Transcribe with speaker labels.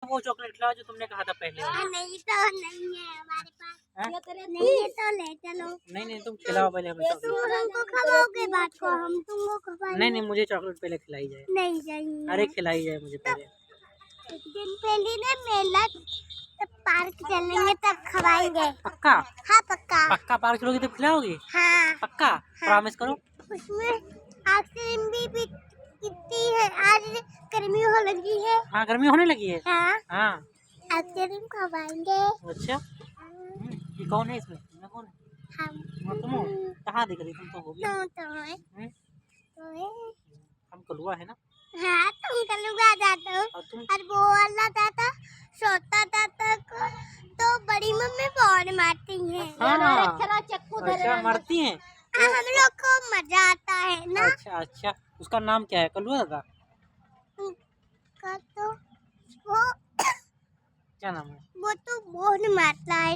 Speaker 1: वो चॉकलेट खिलाओ जो तुमने कहा था पहले वाला।
Speaker 2: नहीं तो नहीं है हमारे पास।
Speaker 1: हाँ?
Speaker 2: नहीं है तो ले चलो।
Speaker 1: नहीं तुम खिलाओ पहले हमें चॉकलेट।
Speaker 2: तुम हमको खवाओगे बात को, हम तुमको खवाएंगे।
Speaker 1: नहीं मुझे चॉकलेट पहले खिलाई जाए।
Speaker 2: नहीं चाहिए।
Speaker 1: अरे खिलाई जाए मुझे पहले।
Speaker 2: एक दिन पहले ना मेला पार्क चलेंगे तब खवाएंगे।
Speaker 1: पक्का?
Speaker 2: हाँ पक्का।
Speaker 1: पक्का पार्क चलोगी तब खिलाओगी?
Speaker 2: हाँ
Speaker 1: पक्का? प्रॉमिस करो।
Speaker 2: उसमें आइसक्रीम भी कितनी है, आज गर्मी हो लगी है।
Speaker 1: हाँ गर्मी होने लगी है।
Speaker 2: हाँ
Speaker 1: हाँ
Speaker 2: आइसक्रीम खवाएंगे।
Speaker 1: अच्छा। ये कौन है इसमें? मैं कौन है?
Speaker 2: हम
Speaker 1: तुम हो? कहाँ दिख रही? तुम तो होगी।
Speaker 2: तो है।
Speaker 1: हम कलुआ है ना।
Speaker 2: हाँ तुम कलुआ जाते हो।
Speaker 1: और तुम?
Speaker 2: और वो वाला दादा सोता दादा को तो बड़ी मम्मी बहुत मारती है।
Speaker 1: हाँ अच्छा मरती हैं।
Speaker 2: हम लोग को मजा आता है ना।
Speaker 1: अच्छा उसका नाम क्या है? कलुआ दादा?
Speaker 2: का तो वो
Speaker 1: क्या नाम है?
Speaker 2: वो तो बहुत मारता है